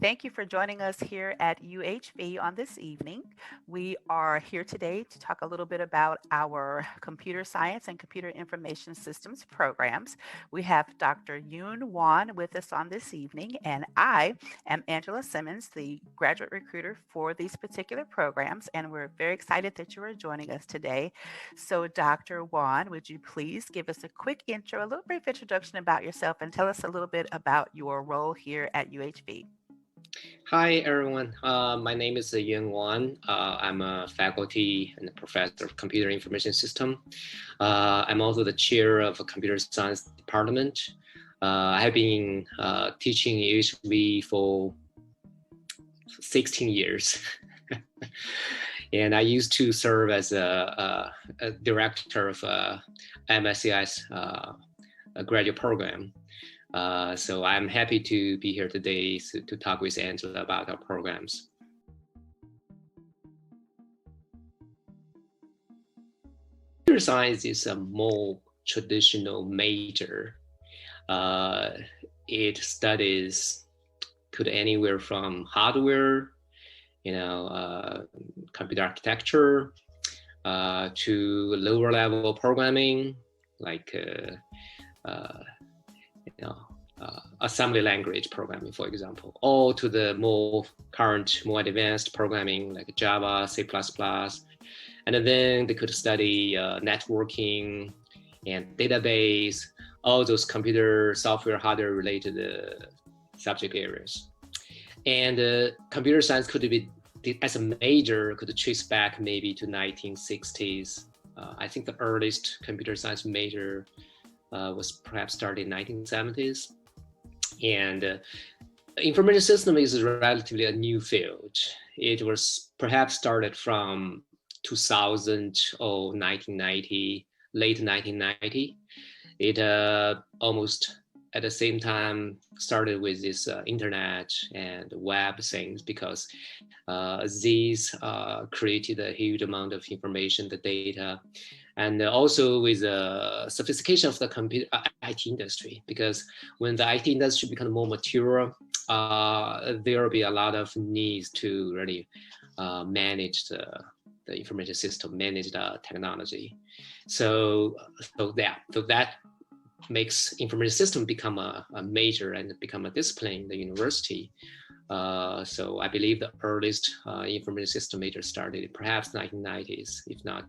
Thank you for joining us here at UHV on this evening. We are here today to talk a little bit about our computer science and computer information systems programs. We have Dr. Yoon Won with us on this evening, and I am Angela Simmons, the graduate recruiter for these particular programs, and we're very excited that you are joining us today. So, Dr. Won, would you please give us a quick intro, a little brief introduction about yourself, and tell us a little bit about your role here at UHV? Hi, everyone. My name is Yun Wan. I'm a faculty and a professor of computer information system. I'm also the chair of a computer science department. I have been teaching UHV for 16 years. And I used to serve as a director of a MSCI's graduate program. So I'm happy to be here today to talk with Angela about our programs. Computer science is a more traditional major. It studies could anywhere from hardware, computer architecture, to lower level programming, like assembly language programming, for example, or to the more current, more advanced programming like Java, C++. And then they could study networking and database, all those computer software, hardware related subject areas. And computer science could be, as a major, could trace back maybe to 1960s. I think the earliest computer science major was perhaps started in 1970s. And information system is relatively a new field. It was perhaps started from 2000 or 1990, late 1990. It almost at the same time started with this internet and web things, because these created a huge amount of information, the data, and also with the sophistication of the computer IT industry, because when the IT industry becomes more mature, there will be a lot of needs to really manage the information system, manage the technology. So that makes information system become a major and become a discipline in the university. So I believe the earliest information system major started perhaps 1990s, if not,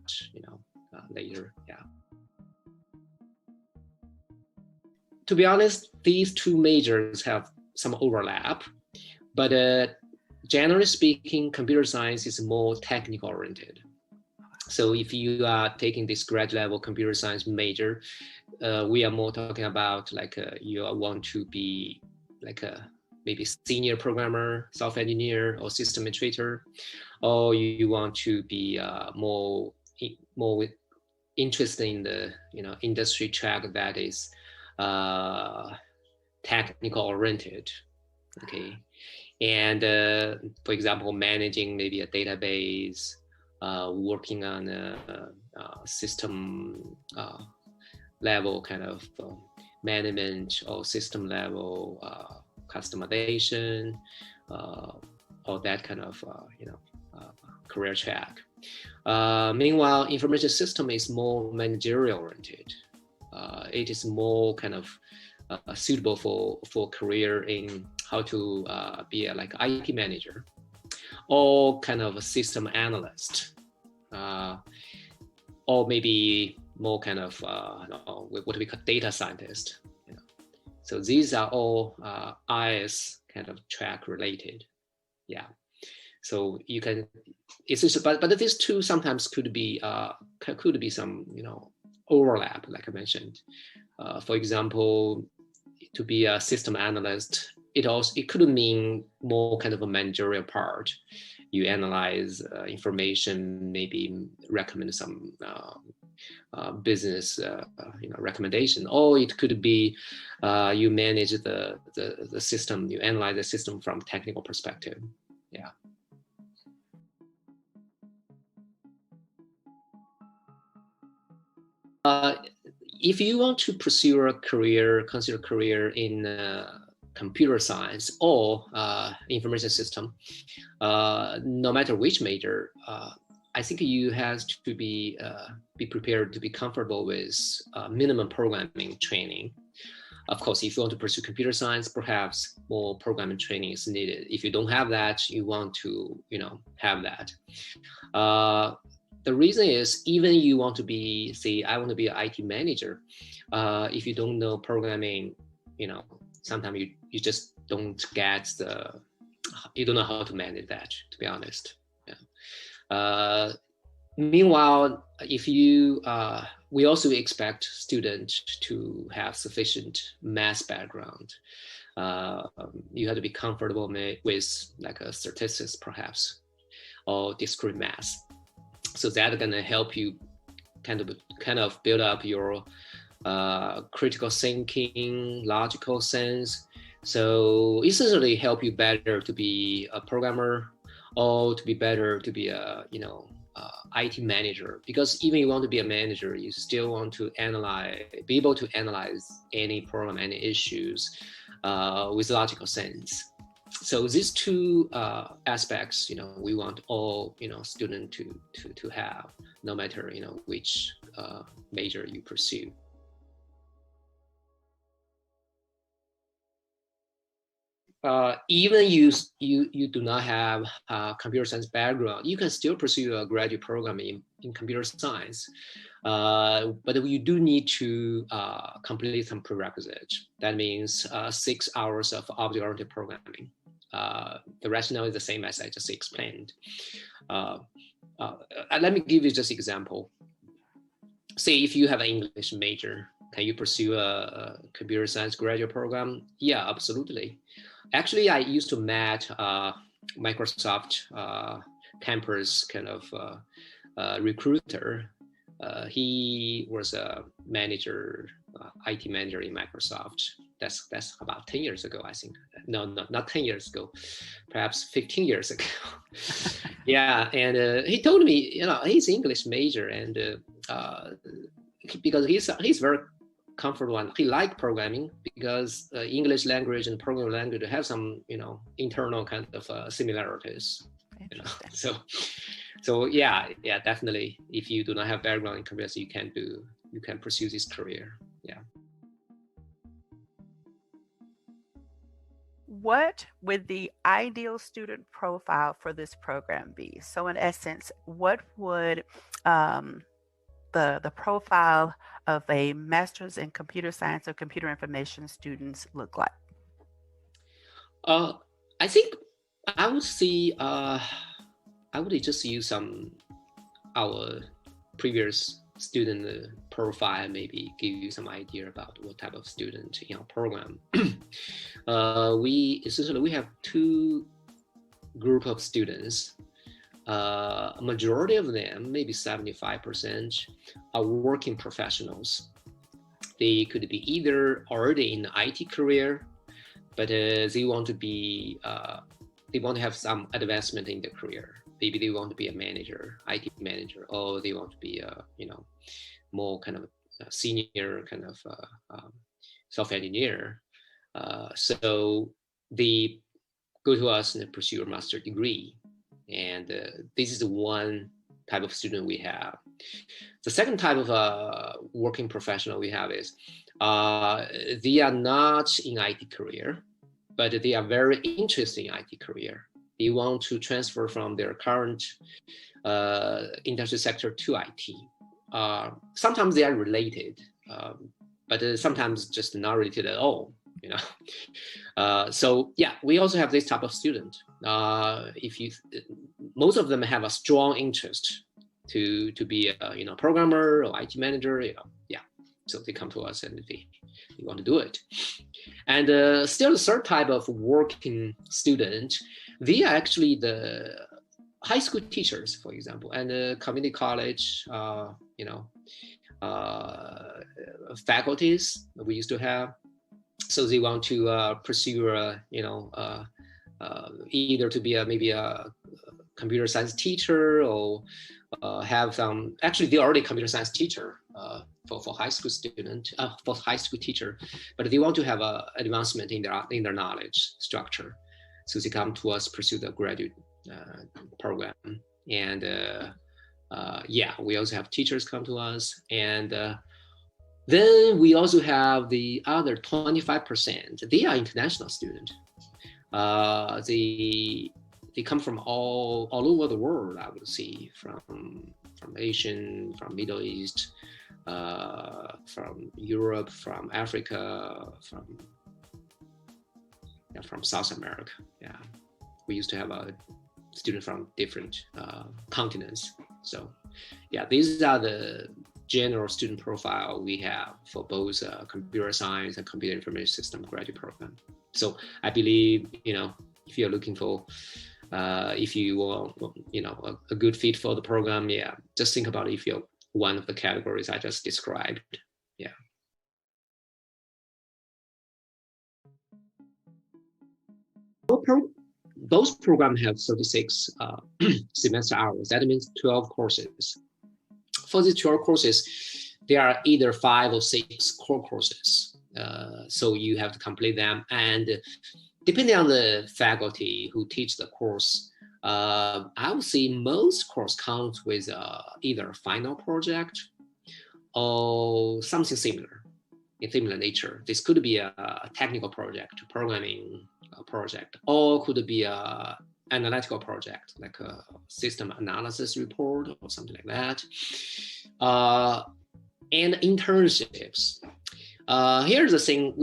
later. Yeah. To be honest, these two majors have some overlap, but generally speaking, computer science is more technical oriented. So if you are taking this grad level computer science major, we are more talking about like you want to be like a maybe senior programmer, software engineer, or system administrator, or you want to be more interested in the industry track that is technical oriented. Okay, and for example, managing maybe a database, working on a system level kind of management, or system level customization, or that kind of career track. Meanwhile, information system is more managerial oriented. It is more kind of suitable for career in how to be a like IT manager, or kind of a system analyst, or maybe more kind of what we call data scientist. So these are all IS kind of track related. Yeah. So you can, it's just, but these two sometimes could be some overlap, like I mentioned. For example, to be a system analyst, it could mean more kind of a managerial part. You analyze information, maybe recommend some business recommendation, or it could be you manage the system, you analyze the system from technical perspective. Yeah. if you want to pursue a career, consider a career in computer science or information system, no matter which major, I think you have to be prepared to be comfortable with minimum programming training. Of course, if you want to pursue computer science, perhaps more programming training is needed. If you don't have that, you want to, have that. The reason is, even you want to be, say, I want to be an IT manager. If you don't know programming, sometimes you just don't get you don't know how to manage that, to be honest. Yeah. Meanwhile, if you, we also expect students to have sufficient math background. You have to be comfortable with like a statistics, perhaps, or discrete math. So that's gonna help you kind of build up your critical thinking, logical sense. So essentially help you better to be a programmer, or to be better to be a IT manager. Because even you want to be a manager, you still want to be able to analyze any problem, any issues with logical sense. So these two aspects, we want all student to have, no matter which major you pursue. Even you do not have a computer science background, you can still pursue a graduate program in computer science. But you do need to complete some prerequisites. That means 6 hours of object-oriented programming. The rationale is the same as I just explained. Let me give you just an example. Say if you have an English major, can you pursue a computer science graduate program? Yeah, absolutely. Actually, I used to meet Microsoft campus kind of recruiter. He was a manager, IT manager in Microsoft. That's about 10 years ago, I think. No, not 10 years ago, perhaps 15 years ago. Yeah, and he told me, he's English major, and because he's very comfortable and he liked programming, because English language and programming language have some, internal kind of similarities. So yeah, definitely. If you do not have background in computers, you can pursue this career. Yeah. What would the ideal student profile for this program be? So in essence, what would the profile of a master's in computer science or computer information students look like? I think I would see. I would just use our previous student profile, maybe give you some idea about what type of student in our program. We have two group of students. A majority of them, maybe 75%, are working professionals. They could be either already in the IT career, but they want to have some advancement in their career. Maybe they want to be a manager, IT manager, or they want to be a more kind of a senior kind of software engineer. So they go to us and pursue a master's degree. And this is the one type of student we have. The second type of working professional we have is they are not in IT career, but they are very interested in IT career. They want to transfer from their current industry sector to IT. Sometimes they are related, but sometimes just not related at all. So yeah, we also have this type of student. Most of them have a strong interest to be a programmer or IT manager. Yeah. So they come to us and they want to do it. And still, the third type of working student, they are actually the high school teachers, for example, and community college, faculties we used to have. So they want to pursue, either to be maybe a computer science teacher, or have some. Actually, they're already computer science teacher for high school student, for high school teacher, but they want to have a advancement in their knowledge structure. So they come to us, pursue the graduate program. And yeah, we also have teachers come to us. And then we also have the other 25%. They are international students. They come from all over the world, I would say, from Asian, from Middle East, from Europe, from Africa, from South America. Yeah, we used to have a student from different continents. So yeah, these are the general student profile we have for both computer science and computer information system graduate program. So I believe, if you're looking for, if you want, a good fit for the program, yeah, just think about if you're one of the categories I just described. Yeah. Both programs have 36 semester hours. That means 12 courses. For these 12 courses, there are either 5 or 6 core courses. So you have to complete them. And depending on the faculty who teach the course, I would say most course count with either a final project or something similar, in similar nature. This could be a technical project, programming project, or could be a analytical project, like a system analysis report or something like that. And internships. Here's the thing,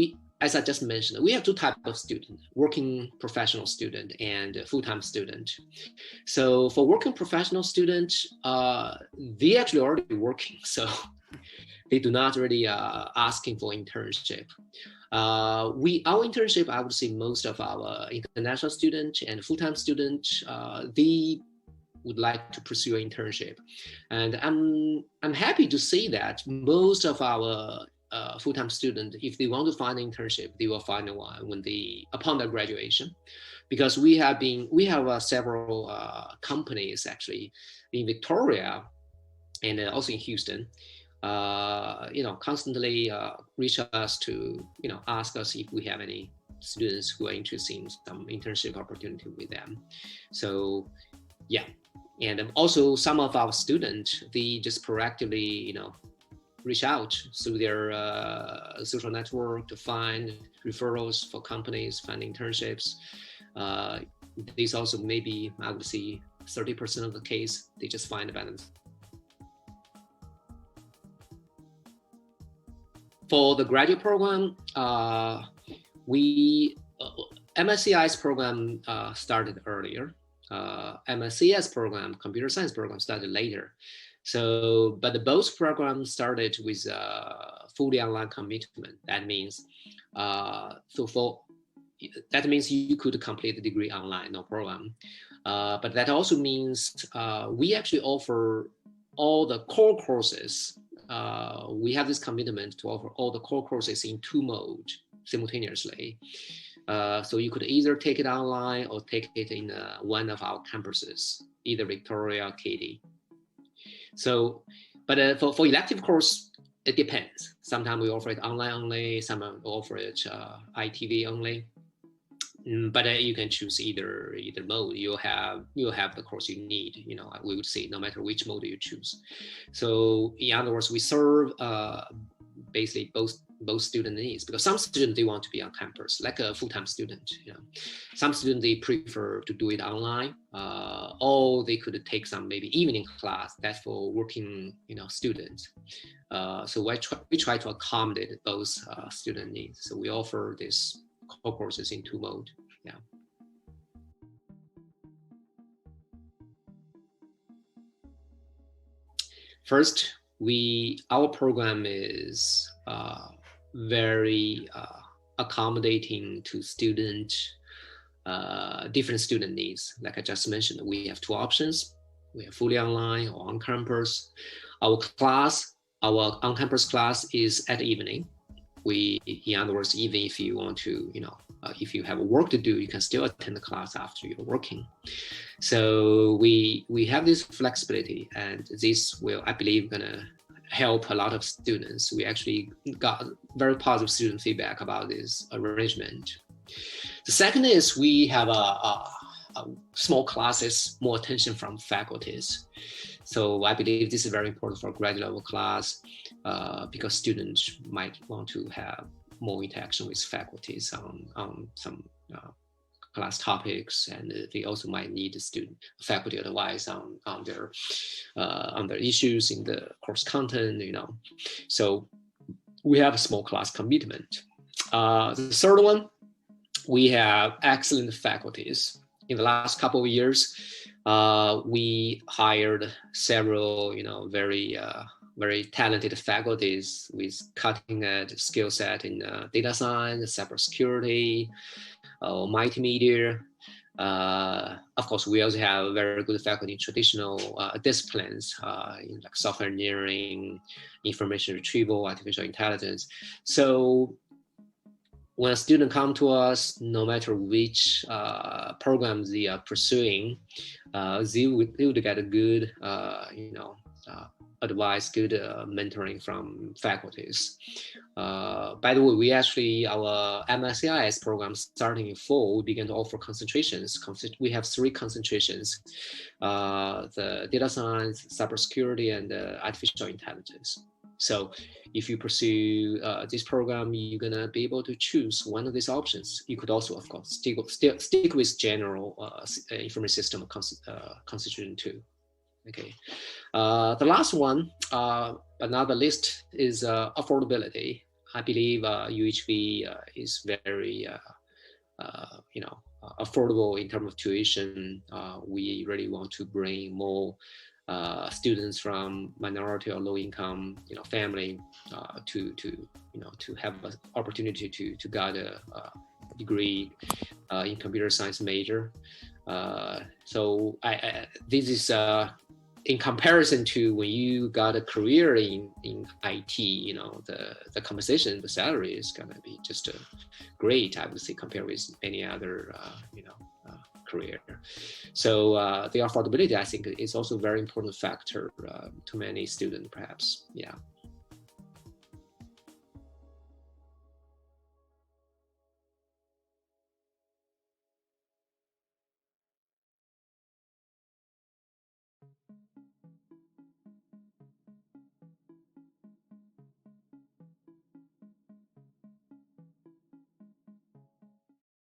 as I just mentioned, we have 2 types of student: working professional student and full-time student. So for working professional student, they actually already working, so they do not really asking for internship. Our internship, I would say most of our international students and full-time students, they would like to pursue an internship. And I'm happy to say that most of our full-time students, if they want to find an internship, they will find one upon their graduation, because we have several companies actually in Victoria and also in Houston, constantly reach us to, ask us if we have any students who are interested in some internship opportunity with them. So yeah, and also some of our students, they just proactively, reach out through their social network to find referrals for companies, find internships. These also maybe, I would say 30% of the case, they just find by themselves. For the graduate program, MSCI's program started earlier. MSCS program, computer science program, started later. So, but both programs started with fully online commitment. That means, that means you could complete the degree online, no problem. But that also means we actually offer all the core courses. We have this commitment to offer all the core courses in 2 modes simultaneously. So you could either take it online or take it in one of our campuses, either Victoria or Katy. So, but for elective course, it depends. Sometimes we offer it online only, sometimes we offer it ITV only. But you can choose either mode. You'll have the course you need. We would say no matter which mode you choose. So in other words, we serve basically both student needs, because some students, they want to be on campus, like a full-time student. Some students, they prefer to do it online, or they could take some maybe evening class. That's for working students. So we try to accommodate both student needs. So we offer this core courses in 2 modes. Yeah. First, our program is very accommodating to different student needs. Like I just mentioned, we have 2 options. We have fully online or on campus. Our on-campus class is at evening. In other words, even if you want to, if you have work to do, you can still attend the class after you're working. So we have this flexibility, and this will, I believe, gonna help a lot of students. We actually got very positive student feedback about this arrangement. The second is we have a small classes, more attention from faculties. So I believe this is very important for graduate level class because students might want to have more interaction with faculties on some class topics, and they also might need faculty advice on their issues in the course content, So we have a small class commitment. The third one, we have excellent faculties. In the last couple of years, we hired several, very talented faculties with cutting-edge skill set in data science, cybersecurity, multimedia. Of course, we also have very good faculty in traditional disciplines, in like software engineering, information retrieval, artificial intelligence. So when a student come to us, no matter which programs they are pursuing, they would get a good, advice, good mentoring from faculties. By the way, we actually, our MSCIS program starting in fall, we began to offer concentrations. We have 3 concentrations, the data science, cybersecurity, and artificial intelligence. So if you pursue this program, you're gonna be able to choose one of these options. You could also, of course, stick with general information system concentration too. Okay. The last one, but not the least, is affordability. I believe UHV is very, affordable in terms of tuition. We really want to bring more students from minority or low income, family to have an opportunity to get a degree in computer science major. So this is in comparison to when you got a career in IT, the compensation, the salary is gonna be just great, I would say, compared with any other, career. So the affordability, I think, is also a very important factor to many students, perhaps. Yeah.